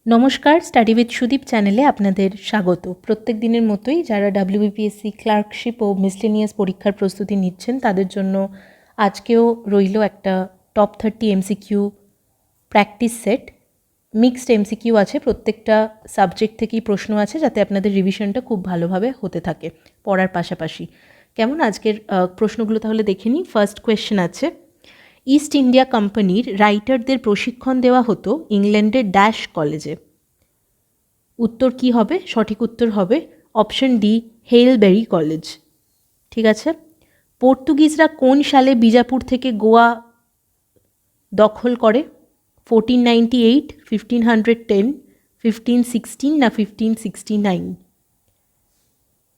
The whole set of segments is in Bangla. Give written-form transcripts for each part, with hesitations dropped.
নমস্কার, স্টাডি উইথ সুদীপ চ্যানেলে আপনাদের স্বাগত। প্রত্যেক দিনের মতোই যারা WBPSC ক্লার্কশিপ ও মিসলেনিয়াস পরীক্ষার প্রস্তুতি নিচ্ছেন তাদের জন্য আজকেও রইল একটা top 30 MCQ practice set. Mixed MCQ আছে, প্রত্যেকটা সাবজেক্ট থেকেই প্রশ্ন আছে যাতে আপনাদের রিভিশনটা খুব ভালোভাবে হতে থাকে পড়ার পাশাপাশি। কেমন আজকের প্রশ্নগুলো তাহলে দেখে নিই। ফার্স্ট কোয়েশ্চেন আছে, ইস্ট ইন্ডিয়া কোম্পানির রাইটারদের প্রশিক্ষণ দেওয়া হতো ইংল্যান্ডের ড্যাশ কলেজে। উত্তর কি হবে? সঠিক উত্তর হবে অপশন ডি, হেইলবেরি কলেজ। ঠিক আছে। পর্তুগিজরা কোন সালে বিজাপুর থেকে গোয়া দখল করে? 1498, 1510, 1516 না 1569?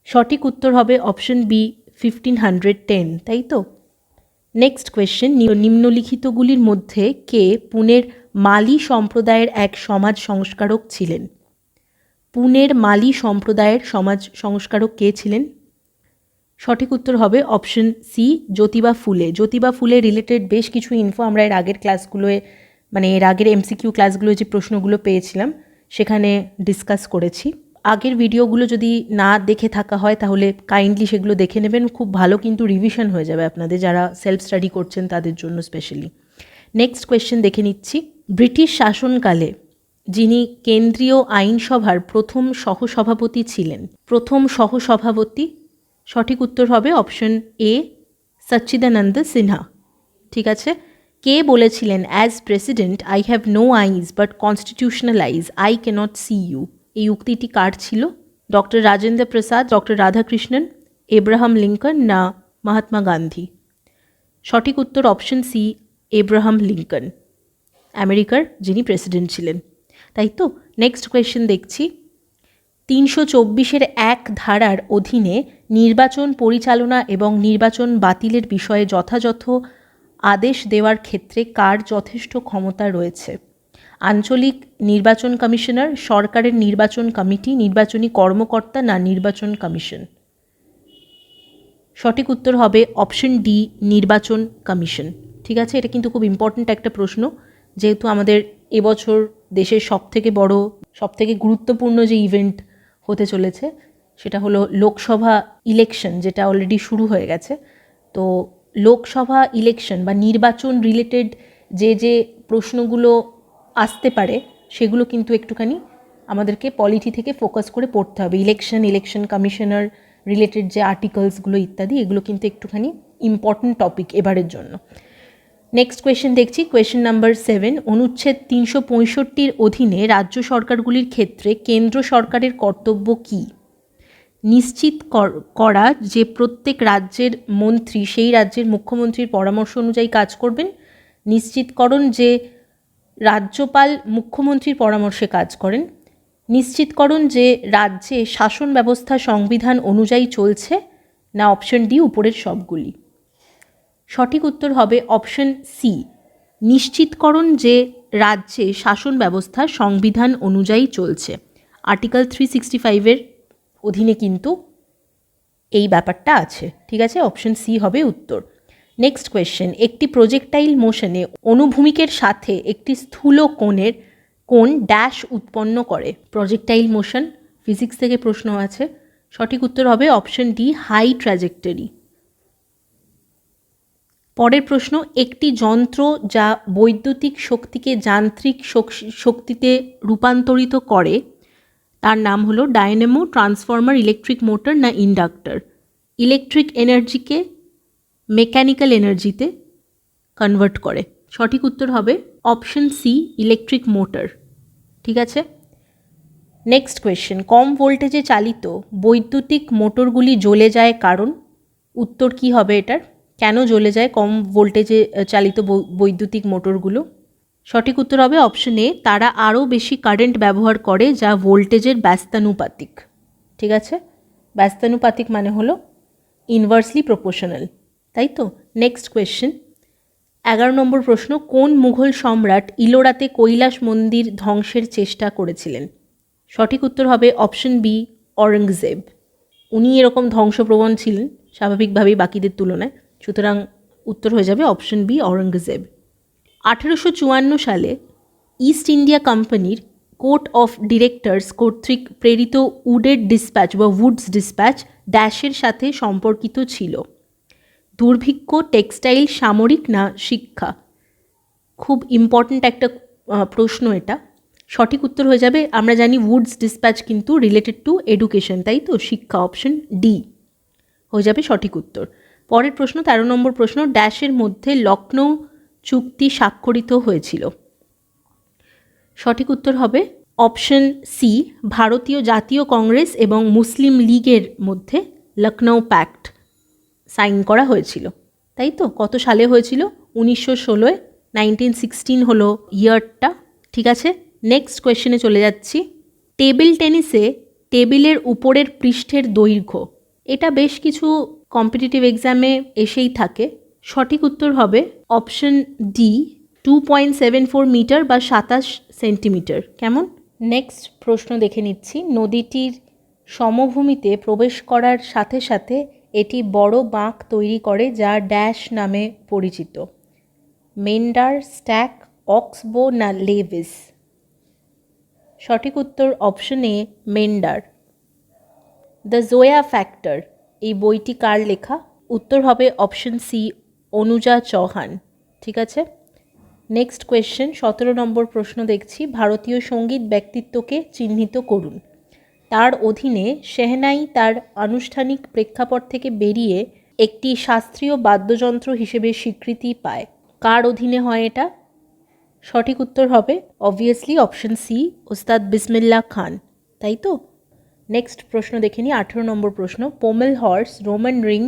সঠিক উত্তর হবে অপশন বি, 1510, তাই তো? নেক্সট কোয়েশ্চেন, নিম্নলিখিতগুলির মধ্যে কে পুনের মালি সম্প্রদায়ের এক সমাজ সংস্কারক ছিলেন? পুনের মালি সম্প্রদায়ের সমাজ সংস্কারক কে ছিলেন? সঠিক উত্তর হবে অপশন সি, জ্যোতিবা ফুলে। জ্যোতিবা ফুলে রিলেটেড বেশ কিছু ইনফো আমরা এর আগের ক্লাসগুলোয়, মানে এর আগের MCQ ক্লাসগুলোয় যে প্রশ্নগুলো পেয়েছিলাম সেখানে ডিসকাস করেছি। আগের ভিডিওগুলো যদি না দেখে থাকা হয় তাহলে কাইন্ডলি সেগুলো দেখে নেবেন, খুব ভালো কিন্তু রিভিশন হয়ে যাবে আপনাদের, যারা সেলফ স্টাডি করছেন তাদের জন্য স্পেশালি। নেক্সট কোয়েশ্চেন দেখে নিচ্ছি, ব্রিটিশ শাসনকালে যিনি কেন্দ্রীয় আইনসভার প্রথম সহসভাপতি ছিলেন? প্রথম সহসভাপতি, সঠিক উত্তর হবে অপশন এ, সচ্চিদানন্দ সিনহা। ঠিক আছে। কে বলেছিলেন, as president I have no eyes but constitutional eyes, I cannot see you? এই উক্তিটি কার ছিল? Doctor Rajendra Prasad, doctor Radhakrishnan, Abraham Lincoln না মহাত্মা গান্ধী? সঠিক উত্তর অপশন সি, এব্রাহাম লিঙ্কন, আমেরিকার যিনি প্রেসিডেন্ট ছিলেন। তাই তো। নেক্সট কোয়েশ্চেন দেখছি, 324-এর 1 ধারার অধীনে নির্বাচন পরিচালনা এবং নির্বাচন বাতিলের বিষয়ে যথাযথ আদেশ দেওয়ার ক্ষেত্রে কার যথেষ্ট ক্ষমতা রয়েছে? আঞ্চলিক নির্বাচন কমিশনার, সরকারের নির্বাচন কমিটি, নির্বাচনী কর্মকর্তা না নির্বাচন কমিশন? সঠিক উত্তর হবে অপশন ডি, নির্বাচন কমিশন। ঠিক আছে। এটা কিন্তু খুব ইম্পর্ট্যান্ট একটা প্রশ্ন, যেহেতু আমাদের এবছর দেশের সবথেকে বড়, সবথেকে গুরুত্বপূর্ণ যে ইভেন্ট হতে চলেছে সেটা হলো লোকসভা ইলেকশন, যেটা অলরেডি শুরু হয়ে গেছে। তো লোকসভা ইলেকশন বা নির্বাচন রিলেটেড যে যে প্রশ্নগুলো আসতে পারে সেগুলো কিন্তু একটুখানি আমাদেরকে পলিটি থেকে ফোকাস করে পড়তে হবে। ইলেকশন কমিশনার রিলেটেড যে আর্টিকেলসগুলো ইত্যাদি, এগুলো কিন্তু একটুখানি ইম্পর্ট্যান্ট টপিক এবারের জন্য। নেক্সট কোয়েশ্চেন দেখছি, কোয়েশ্চেন নাম্বার 7, অনুচ্ছেদ 365-র অধীনে রাজ্য সরকারগুলির ক্ষেত্রে কেন্দ্র সরকারের কর্তব্য কী? নিশ্চিত করা যে প্রত্যেক রাজ্যের মন্ত্রী সেই রাজ্যের মুখ্যমন্ত্রীর পরামর্শ অনুযায়ী কাজ করবেন। নিশ্চিতকরণ যে রাজ্যপাল মুখ্যমন্ত্রীর পরামর্শে কাজ করেন। নিশ্চিতকরণ যে রাজ্যে শাসন ব্যবস্থা সংবিধান অনুযায়ী চলছে, না অপশন ডি, উপরের সবগুলি? সঠিক উত্তর হবে অপশন সি, নিশ্চিতকরণ যে রাজ্যে শাসন ব্যবস্থা সংবিধান অনুযায়ী চলছে। আর্টিকেল 365-এর অধীনে কিন্তু এই ব্যাপারটা আছে। ঠিক আছে, অপশন সি হবে উত্তর। নেক্সট কোয়েশ্চেন, একটি প্রজেক্টাইল মোশনে অনুভূমিকের সাথে একটি স্থূল কোণ ড্যাশ উৎপন্ন করে? প্রজেক্টাইল মোশন, ফিজিক্স থেকে প্রশ্ন আছে। সঠিক উত্তর হবে অপশন ডি, হাই ট্র্যাজেক্টরি। পরের প্রশ্ন, একটি যন্ত্র যা বৈদ্যুতিক শক্তিকে যান্ত্রিক শক্তিতে রূপান্তরিত করে তার নাম হলো ডায়নামো, ট্রান্সফর্মার, ইলেকট্রিক মোটর না ইন্ডাক্টর? ইলেকট্রিক এনার্জিকে মেকানিক্যাল এনার্জিতে কনভার্ট করে। সঠিক উত্তর হবে অপশন সি, ইলেকট্রিক মোটর। ঠিক আছে। নেক্সট কোয়েশ্চেন, কম ভোল্টেজে চালিত বৈদ্যুতিক মোটরগুলি জ্বলে যায় কারণ? উত্তর কি হবে এটার? কেন জ্বলে যায় কম ভোল্টেজে চালিত বৈদ্যুতিক মোটরগুলো? সঠিক উত্তর হবে অপশন এ, তারা আরও বেশি কারেন্ট ব্যবহার করে যা ভোল্টেজের ব্যস্তানুপাতিক। ঠিক আছে। ব্যস্তানুপাতিক মানে হলো ইনভার্সলি প্রপোর্শনাল, তাই তো। নেক্সট কোয়েশ্চেন, 11 নম্বর প্রশ্ন, কোন মুঘল সম্রাট ইলোরাতে কৈলাস মন্দির ধ্বংসের চেষ্টা করেছিলেন? সঠিক উত্তর হবে অপশন বি, অরঙ্গজেব। উনি এরকম ধ্বংসপ্রবণ ছিলেন স্বাভাবিকভাবেই বাকিদের তুলনায়, সুতরাং উত্তর হয়ে যাবে অপশন বি, অরঙ্গজেব। 1854 সালে ইস্ট ইন্ডিয়া কোম্পানির কোর্ট অফ ডিরেক্টরস কর্তৃক প্রেরিত উডের ডিসপ্যাচ বা উডস ডিসপ্যাচ ড্যাশের সাথে সম্পর্কিত ছিল? দুর্ভিক্ষ, টেক্সটাইল, সামরিক না শিক্ষা? খুব ইম্পর্ট্যান্ট একটা প্রশ্ন এটা। সঠিক উত্তর হয়ে যাবে, আমরা জানি উডস ডিসপ্যাচ কিন্তু রিলেটেড টু এডুকেশন, তাই তো শিক্ষা, অপশন ডি হয়ে যাবে সঠিক উত্তর। পরের প্রশ্ন 13 নম্বর প্রশ্ন, ড্যাশের মধ্যে লখনৌ চুক্তি স্বাক্ষরিত হয়েছিল? সঠিক উত্তর হবে অপশন সি, ভারতীয় জাতীয় কংগ্রেস এবং মুসলিম লীগের মধ্যে লখনৌ প্যাক্ট সাইন করা হয়েছিল, তাই তো? কত সালে হয়েছিল? 1916, 1916 হলো ইয়ারটা। ঠিক আছে, নেক্সট কোয়েশ্চেনে চলে যাচ্ছি। টেবিল টেনিসে টেবিলের উপরের পৃষ্ঠের দৈর্ঘ্য, এটা বেশ কিছু কম্পিটিটিভ এক্সামে এসেই থাকে। সঠিক উত্তর হবে অপশন ডি, 2.74 মিটার বা 27 সেন্টিমিটার। কেমন? নেক্সট প্রশ্ন দেখে নিচ্ছি। নদীটির সমভূমিতে প্রবেশ করার সাথে সাথে এটি বড় বাঁক তৈরি করে যা ড্যাশ নামে পরিচিত? মেন্ডার, স্ট্যাক, অক্সবো না লেভিস? সঠিক উত্তর অপশন এ, মেন্ডার। দ্য জোয়া ফ্যাক্টর এই বইটি কার লেখা? উত্তর হবে অপশন সি, অনুজা চৌহান। ঠিক আছে, নেক্সট কোয়েশ্চেন 17 নম্বর প্রশ্ন দেখছি। ভারতীয় সঙ্গীত ব্যক্তিত্বকে চিহ্নিত করুন। তার অধীনে শেহনাই তার আনুষ্ঠানিক প্রেক্ষাপট থেকে বেরিয়ে একটি শাস্ত্রীয় বাদ্যযন্ত্র হিসেবে স্বীকৃতি পায়। কার অধীনে হয় এটা? সঠিক উত্তর হবে অবভিয়াসলি অপশন সি, ওস্তাদ বিসমিল্লাহ খান, তাই তো? নেক্সট প্রশ্ন দেখে নিই, 18 নম্বর প্রশ্ন। পোমেল হর্স, রোমান রিং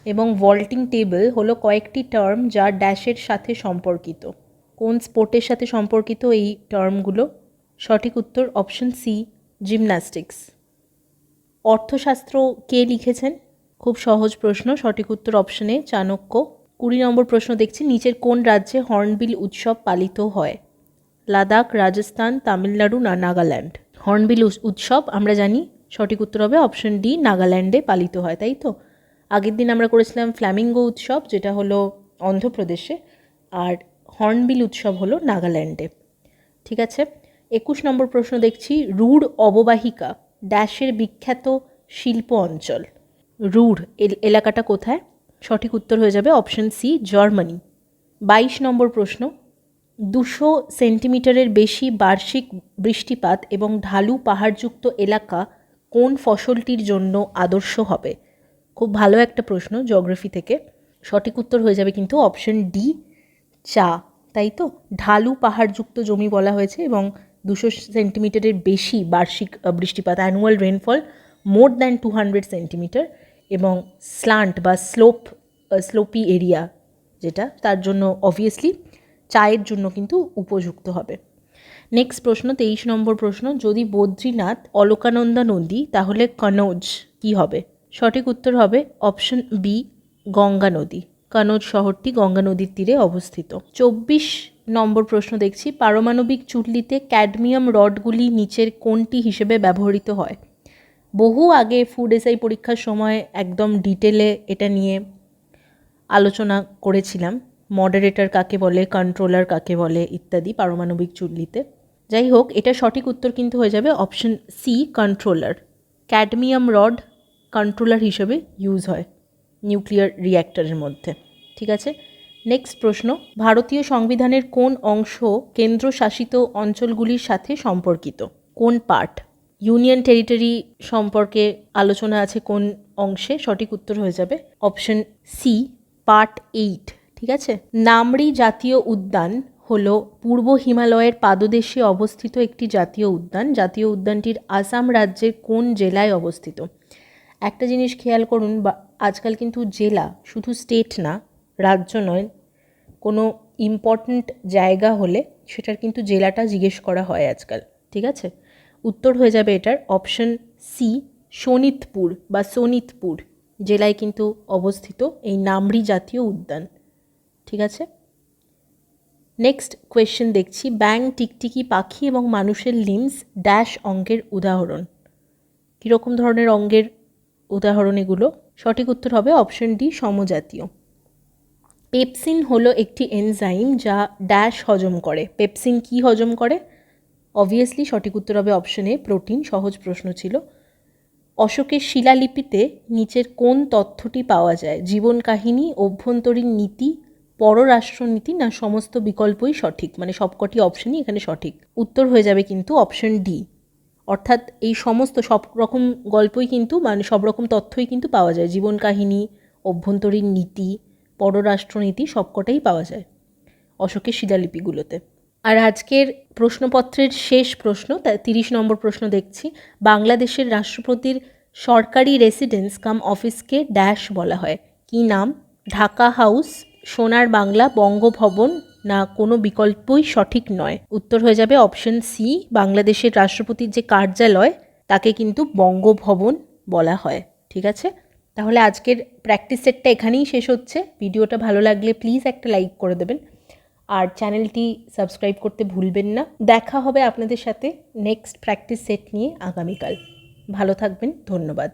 এবং ভল্টিং টেবিল হলো কয়েকটি টার্ম যা ড্যাশের সাথে সম্পর্কিত? কোন স্পোর্টের সাথে সম্পর্কিত এই টার্মগুলো? সঠিক উত্তর অপশন সি, জিমন্যাস্টিক্স। অর্থশাস্ত্র কে লিখেছেন? খুব সহজ প্রশ্ন, সঠিক উত্তর অপশন এ, চাণক্য। 20 নম্বর প্রশ্ন দেখছি। নিচের কোন রাজ্যে হর্নবিল উৎসব পালিত হয়? লাদাখ, রাজস্থান, তামিলনাড়ু না নাগাল্যান্ড? হর্নবিল উৎসব আমরা জানি সঠিক উত্তর হবে অপশন ডি, নাগাল্যান্ডে পালিত হয়, তাই তো? আগের দিন আমরা করেছিলাম ফ্ল্যামিঙ্গো উৎসব, যেটা হলো অন্ধ্রপ্রদেশে, আর হর্নবিল উৎসব হলো নাগাল্যান্ডে। ঠিক আছে, 21 নম্বর প্রশ্ন দেখছি। রুড় অববাহিকা ড্যাশের বিখ্যাত শিল্প অঞ্চল? রুড় এলাকাটা কোথায়? সঠিক উত্তর হয়ে যাবে অপশন সি, জার্মানি। 22 নম্বর প্রশ্ন। 200 সেন্টিমিটারের বেশি বার্ষিক বৃষ্টিপাত এবং ঢালু পাহাড়যুক্ত এলাকা কোন ফসলটির জন্য আদর্শ হবে? খুব ভালো একটা প্রশ্ন জিওগ্রাফি থেকে। সঠিক উত্তর হয়ে যাবে কিন্তু অপশন ডি, চা, তাই তো? ঢালু পাহাড়যুক্ত জমি বলা হয়েছে এবং 200 সেন্টিমিটারের বেশি বার্ষিক বৃষ্টিপাত, annual rainfall more than 200 centimetre, এবং স্লান্ট বা স্লোপি এরিয়া যেটা, তার জন্য অবভিয়াসলি চায়ের জন্য কিন্তু উপযুক্ত হবে। নেক্সট প্রশ্ন 23 নম্বর প্রশ্ন। যদি বদ্রীনাথ অলকানন্দা নদী তাহলে কনৌজ কি হবে? সঠিক উত্তর হবে অপশন বি, গঙ্গা নদী। কনৌজ শহরটি গঙ্গা নদীর তীরে অবস্থিত। 24 নম্বর প্রশ্ন দেখছি। পারমাণবিক চুল্লিতে ক্যাডমিয়াম রডগুলি নিচের কোনটি হিসেবে ব্যবহৃত হয়? বহু আগে ফুড এসআই পরীক্ষার সময় একদম ডিটেলে এটা নিয়ে আলোচনা করেছিলাম, মডারেটর কাকে বলে, কন্ট্রোলার কাকে বলে ইত্যাদি পারমাণবিক চুল্লিতে। যাই হোক, এটা সঠিক উত্তর কিন্তু হয়ে যাবে option C, controller. Cadmium rod controller হিসেবে ইউজ হয় নিউক্লিয়ার রিঅ্যাক্টরের মধ্যে। ঠিক আছে, নেক্সট প্রশ্ন। ভারতীয় সংবিধানের কোন অংশ কেন্দ্রশাসিত অঞ্চলগুলির সাথে সম্পর্কিত? কোন পার্ট? ইউনিয়ন টেরিটরি সম্পর্কে আলোচনা আছে কোন অংশে? সঠিক উত্তর হয়ে যাবে অপশন সি, পার্ট 8। ঠিক আছে, নামরি জাতীয় উদ্যান হলো পূর্ব হিমালয়ের পাদদেশে অবস্থিত একটি জাতীয় উদ্যান। জাতীয় উদ্যানটির আসাম রাজ্যের কোন জেলায় অবস্থিত? একটা জিনিস খেয়াল করুন, বা আজকাল কিন্তু জেলা শুধু স্টেট না, রাজ্য নয়, কোনো ইম্পর্ট্যান্ট জায়গা হলে সেটার কিন্তু জেলাটা জিজ্ঞেস করা হয় আজকাল। ঠিক আছে, উত্তর হয়ে যাবে এটার অপশন সি, শোনিতপুর বা সোনিতপুর জেলায় কিন্তু অবস্থিত এই নামরি জাতীয় উদ্যান। ঠিক আছে, নেক্সট কোয়েশ্চেন দেখছি। ব্যাং, টিকটিকি পাখি এবং মানুষের লিম্স ড্যাশ অঙ্গের উদাহরণ? কীরকম ধরনের অঙ্গের উদাহরণ এগুলো? সঠিক উত্তর হবে অপশন ডি, সমজাতীয়। পেপসিন হলো একটি এনজাইম যা ড্যাশ হজম করে। পেপসিন কি হজম করে? অবভিয়াসলি সঠিক উত্তর হবে অপশন এ, প্রোটিন। সহজ প্রশ্ন ছিল। অশোকের শিলালিপিতে নিচের কোন তথ্যটি পাওয়া যায়? জীবন কাহিনী, অভ্যন্তরীণ নীতি, পররাষ্ট্রনীতি না সমস্ত বিকল্পই সঠিক? মানে সবকটি অপশনই এখানে সঠিক। উত্তর হয়ে যাবে কিন্তু অপশন ডি। অর্থাৎ এই সমস্ত সব রকম গল্পই কিন্তু মানে সব রকম তথ্যই কিন্তু পাওয়া যায়। জীবন কাহিনী, অভ্যন্তরীণ নীতি, পররাষ্ট্রনীতি সবকটাই পাওয়া যায় অশোকের শিলালিপিগুলোতে। আর আজকের প্রশ্নপত্রের শেষ প্রশ্ন, 30 নম্বর প্রশ্ন দেখছি। বাংলাদেশের রাষ্ট্রপতির সরকারি রেসিডেন্স কাম অফিসকে ড্যাশ বলা হয়? কি নাম? ঢাকা হাউস, সোনার বাংলা, বঙ্গভবন না কোনো বিকল্পই সঠিক নয়? উত্তর হয়ে যাবে অপশন সি। বাংলাদেশের রাষ্ট্রপতির যে কার্যালয় তাকে কিন্তু বঙ্গভবন বলা হয়। ঠিক আছে, তাহলে আজকের প্র্যাকটিস সেটটা এখানেই শেষ হচ্ছে। ভিডিওটা ভালো লাগলে প্লিজ একটা লাইক করে দেবেন আর চ্যানেলটি সাবস্ক্রাইব করতে ভুলবেন না। দেখা হবে আপনাদের সাথে নেক্সট প্র্যাকটিস সেট নিয়ে আগামীকাল। ভালো থাকবেন, ধন্যবাদ।